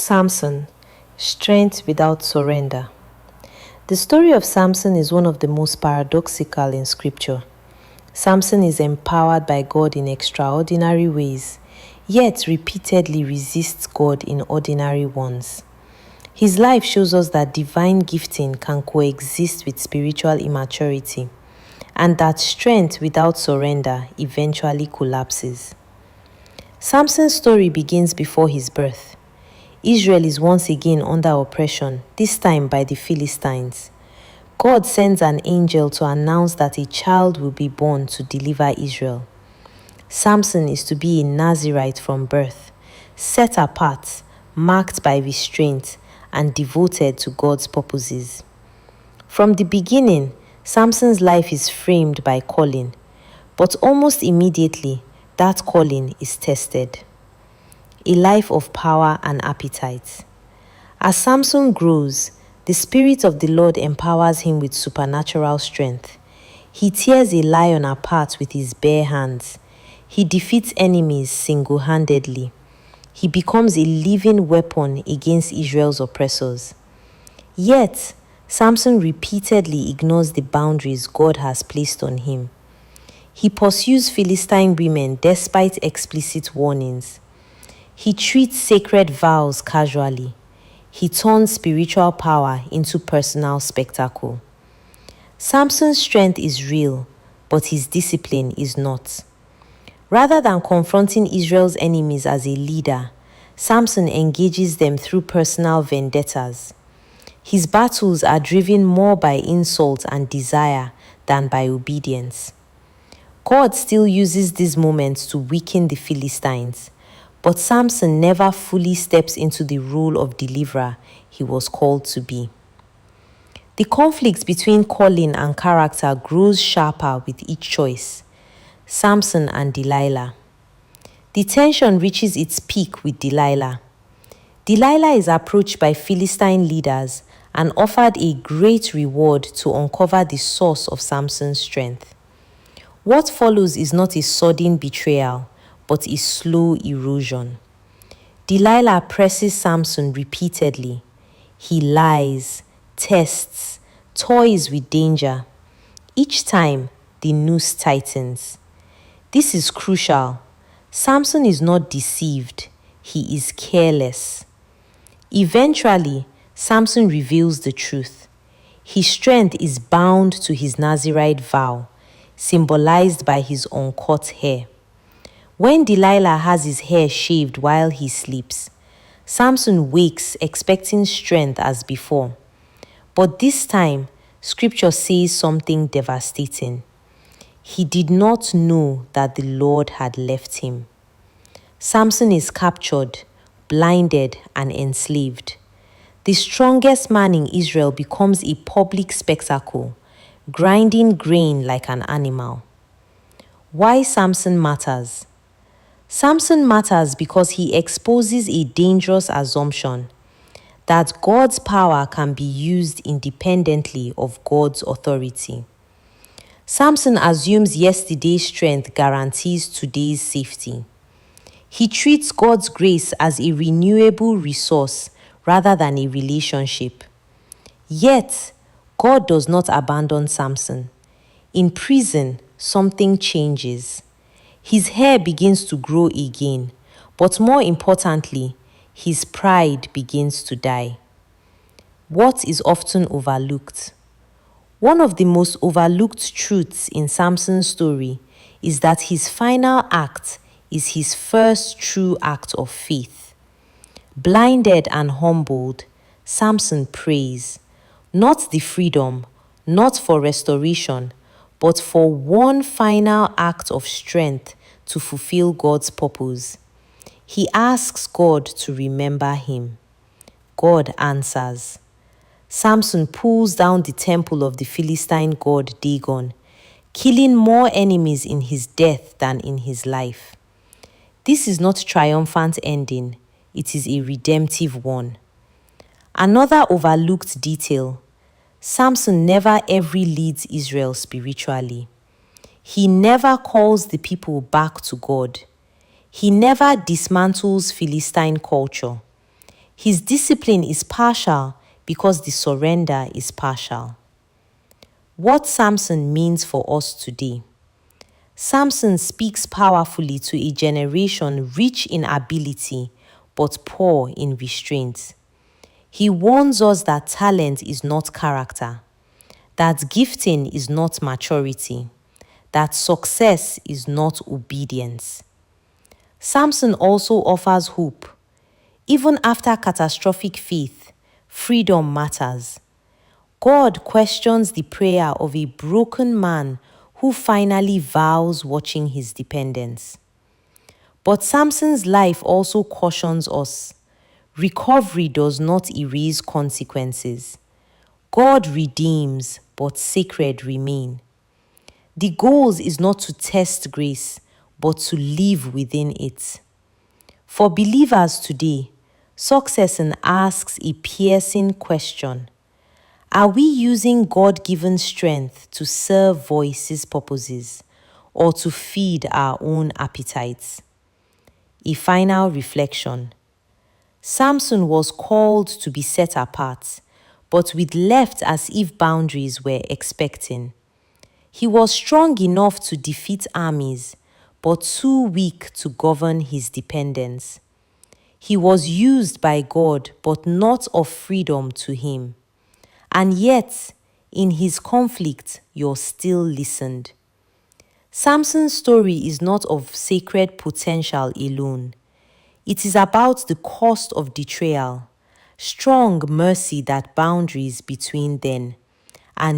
Samson, strength without surrender. The story of Samson is one of the most paradoxical in scripture. Samson is empowered by God in extraordinary ways, yet repeatedly resists God in ordinary ones. His life shows us that divine gifting can coexist with spiritual immaturity, and that strength without surrender eventually collapses. Samson's story begins before his birth. Israel is once again under oppression, this time by the Philistines. God sends an angel to announce that a child will be born to deliver Israel. Samson is to be a Nazirite from birth, set apart, marked by restraint, and devoted to God's purposes. From the beginning, Samson's life is framed by calling, but almost immediately, that calling is tested. A life of power and appetite. As Samson grows, the Spirit of the Lord empowers him with supernatural strength. He tears a lion apart with his bare hands. He defeats enemies single-handedly. He becomes a living weapon against Israel's oppressors. Yet, Samson repeatedly ignores the boundaries God has placed on him. He pursues Philistine women despite explicit warnings. He treats sacred vows casually. He turns spiritual power into personal spectacle. Samson's strength is real, but his discipline is not. Rather than confronting Israel's enemies as a leader, Samson engages them through personal vendettas. His battles are driven more by insult and desire than by obedience. God still uses these moments to weaken the Philistines, but Samson never fully steps into the role of deliverer he was called to be. The conflict between calling and character grows sharper with each choice. Samson and Delilah. The tension reaches its peak with Delilah. Delilah is approached by Philistine leaders and offered a great reward to uncover the source of Samson's strength. What follows is not a sudden betrayal, but a slow erosion. Delilah presses Samson repeatedly. He lies, tests, toys with danger. Each time, the noose tightens. This is crucial. Samson is not deceived. He is careless. Eventually, Samson reveals the truth. His strength is bound to his Nazirite vow, symbolized by his uncut hair. When Delilah has his hair shaved while he sleeps, Samson wakes expecting strength as before. But this time, scripture says something devastating. He did not know that the Lord had left him. Samson is captured, blinded, and enslaved. The strongest man in Israel becomes a public spectacle, grinding grain like an animal. Why Samson matters? Samson matters because he exposes a dangerous assumption that God's power can be used independently of God's authority. Samson assumes yesterday's strength guarantees today's safety. He treats God's grace as a renewable resource rather than a relationship. Yet, God does not abandon Samson. In prison, something changes. His hair begins to grow again, but more importantly, his pride begins to die. What is often overlooked? One of the most overlooked truths in Samson's story is that his final act is his first true act of faith. Blinded and humbled, Samson prays, not the freedom, not for restoration, but for one final act of strength to fulfill God's purpose. He asks God to remember him. God answers. Samson pulls down the temple of the Philistine god Dagon, killing more enemies in his death than in his life. This is not a triumphant ending, it is a redemptive one. Another overlooked detail: Samson never ever leads Israel spiritually. He never calls the people back to God. He never dismantles Philistine culture. His discipline is partial because the surrender is partial. What Samson means for us today. Samson speaks powerfully to a generation rich in ability but poor in restraint. He warns us that talent is not character, that gifting is not maturity, that success is not obedience. Samson also offers hope. Even after catastrophic faith, freedom matters. God questions the prayer of a broken man who finally vows watching his dependence. But Samson's life also cautions us. Recovery does not erase consequences. God redeems, but sacred remain. The goal is not to test grace, but to live within it. For believers today, succession asks a piercing question. Are we using God-given strength to serve voices' purposes or to feed our own appetites? A final reflection. Samson was called to be set apart, but with left as if boundaries were expecting. He was strong enough to defeat armies, but too weak to govern his dependents. He was used by God, but not of freedom to him. And yet, in his conflict, you're still listened. Samson's story is not of sacred potential alone. It is about the cost of betrayal, strong mercy that boundaries between then, and